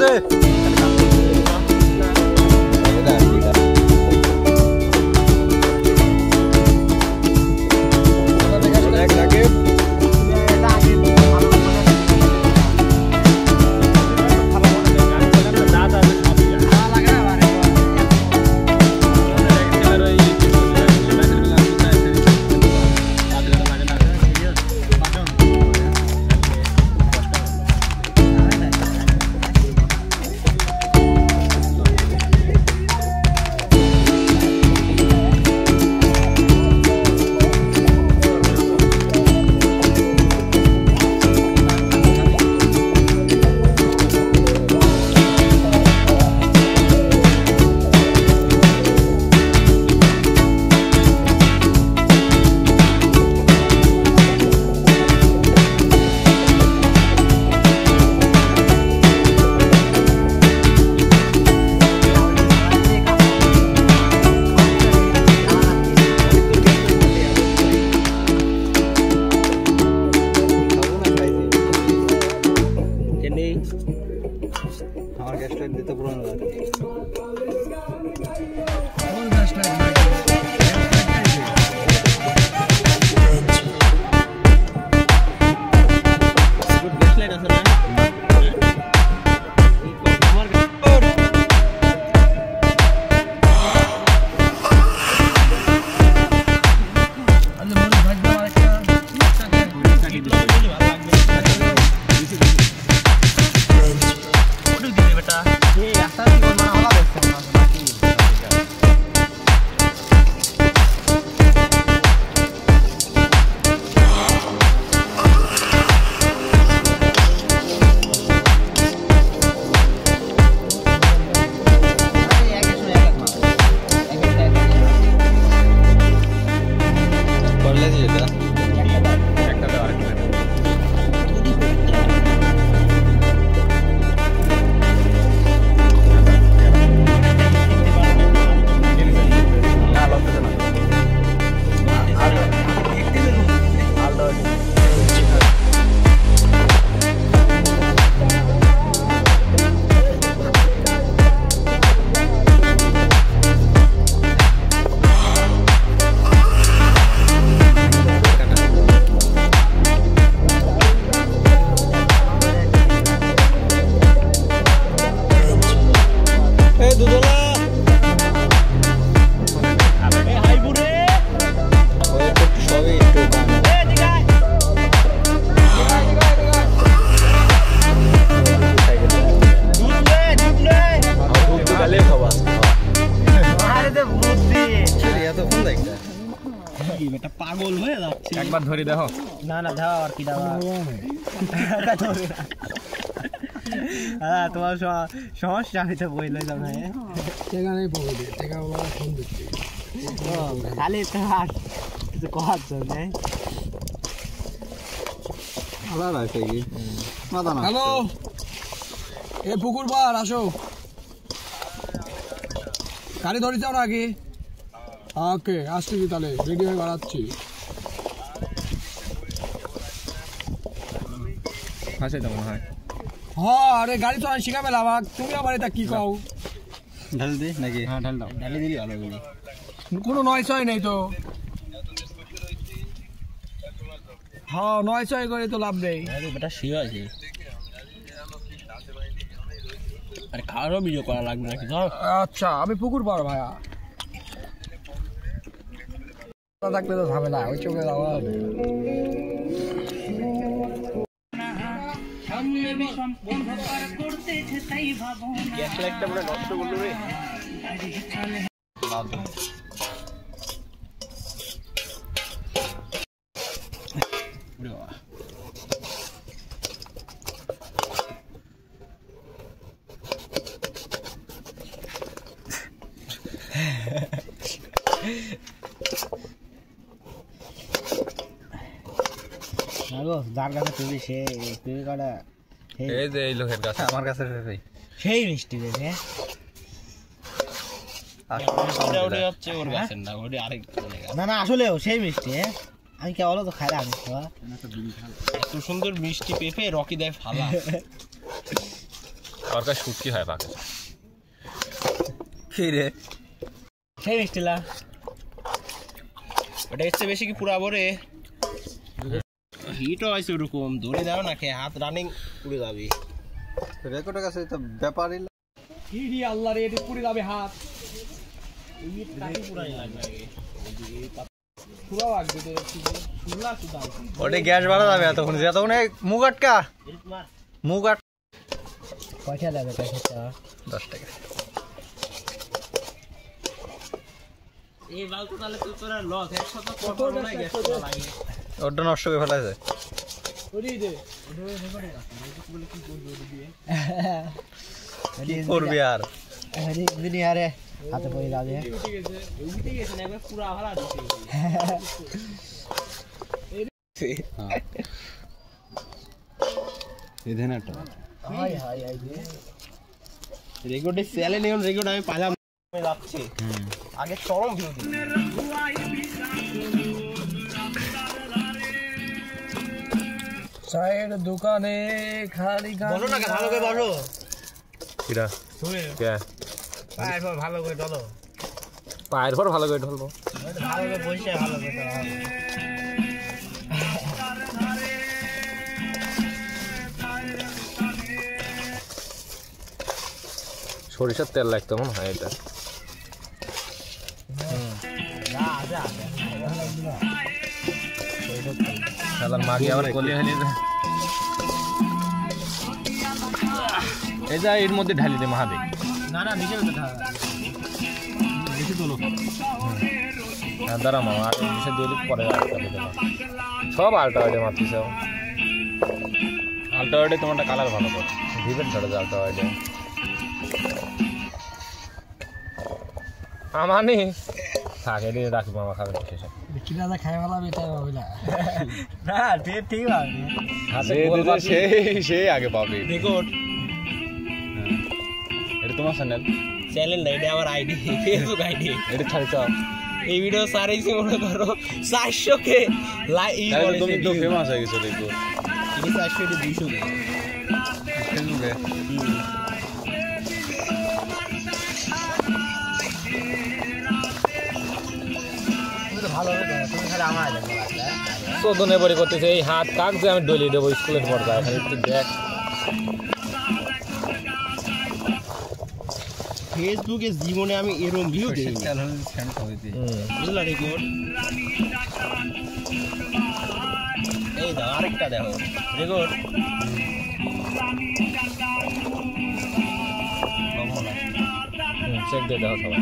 আছে আমার গ্যাসটা দিতে পুরো না পাগল হয়ে যাচ্ছে একবার ধরে দেখো না না দাও আর কি দাও হ্যাঁ তোমার সমস্যা আমি তো বইলে যাও না টাকা নেই পকেটে টাকা ওলা ফোন দিচ্ছি খালি তার কিছু কথা চলে আবার আছে কি মাথা না হ্যালো এ পুকুর পার আসো গাড়ি ধরে যাও নাকি ওকে আসছি তাহলে রেডি হয়ে বাড়াচ্ছি হাসে তো মনে হয় হ্যাঁ আরে গাড়ি তো আমি শিখা পেলাম তুমি আমার এটা কি কও ঢাল দি নাকি হ্যাঁ ঢাল দাও ঢালি দিলি ভালো করে কোনো নয় ছয় নেই তো হ্যাঁ নয় ছয় করে তো লাভ নেই আরে বেটা শিও আছে আরে খাওয়ারও ভিডিও করা লাগবে নাকি আচ্ছা আমি পুকুর পাড় ভাইয়া থাকলে তো ঝামেলা ওই চোখে যাওয়া হবে গ্যাস লাইটটা পুরো নষ্ট করলো রে যার কাছে তুমি সে তুমি কাটা এই যে এই লোকের কাছে আমার কাছে সেই মিষ্টি রে না না আসলেও সেই মিষ্টি আমি কেবল তো খাই আমি এত সুন্দর মিষ্টি পেঁপে রকি দেয় ফালা সরকার শুটকি হয় পাকে কি রে সেই মিষ্টিলা ওটা হচ্ছে বেশি কি পুরা বরে হিটও হয়েছে ওরকম ধরে দাও না খেয়ে হাত রানিং পুড়ে যাবি রেকর্ডের কাছে তো ব্যাপারই কি রে আল্লাহ রে এটি পুড়ে যাবে হাত ওটা গ্যাস বাড়া যাবে এতক্ষণ যতক্ষণ মুখ আটকা মুখ আট কয়টা দেবে 10 টাকা এই বাল তো তাহলে তুই তোরা লস 100 তো কত নাই গ্যাস লাগে ওটা নষ্ট করে ফেলাইছে ওরে দে ওরে রেকর্ডে রাখ বলে কি করবি ওরে দিয়ে কি করবি আর আরে দিনি আরে হাতে পড়ে যাবে উঠে গেছে না একবার পুরো আভালা দিছে এই দেন একটা হাই হাই হাই রেকর্ডে সেলে নেন রেকর্ড আমি পালাম আমি যাচ্ছি আগে চরম ভিউ দিই চায়ের দোকানে খালি বলো না ভালো করে বসো কিরা শুনে কে পায়ের পর ভালো করে ঢলো পায়ের পর ভালো করে ঢলবো ভালো করে বসে ভালো করে সরিষার তেল লাগতো মনে হয় এটা মাগি আবার কলিয়ে হলি এই যা এর মধ্যে ঢালি দে মহাদেব না না নিচে বেশি তোলো দাঁড়া মামা আর নিচে দিলে পরে সব আল্ট্রাওয়াইডে মারতেছে আল্ট্রাওয়াইডে তোমারটা কালার ভালো করে ভিভেন ধরে যায় আল্ট্রাওয়াইডে আমানি থাকে দিয়ে রাখি মামা খাবে শেষে বিক্রিটা খাই ভালো বেটা হইলা না ঠিক আছে হাতে সেই আগে পাবে রেকর্ড এটা তোমার চ্যানেল না এটা আমার আইডি ফেসবুক আইডি এটা ছাড়ি চাও এই ভিডিও সারাইছি মনে করো 400 কে লাইক তুমি তো ফেমাস হয়ে গেছো দেখো এই 400 কে 200 কে ফেসবুকে ভালো হবে তুমি খালি আমার আইডি চোদনে পরে করতেছে এই হাত কাক যে আমি ডলি দেবো স্কুলের পর্দায় এখানে একটু দেখ ফেসবুকে জীবনে আমি এরকম ভিউ দেই বুঝলা রেকর্ড এই দাও আরেকটা দেখো রেকর্ড চেক দিয়ে দেখো সবাই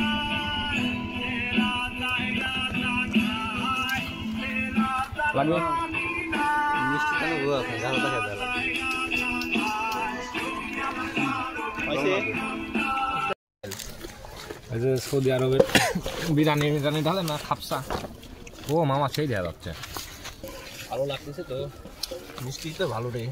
লাগবে মিষ্টি কেন গুয়া আছে জানো দেখা যায় এই যে সৌদি আরবের বিরিয়ানি ঢালে না খাপসা ও মামা সেই দেওয়া যাচ্ছে ভালো লাগতেছে তো মিষ্টি তো ভালো রে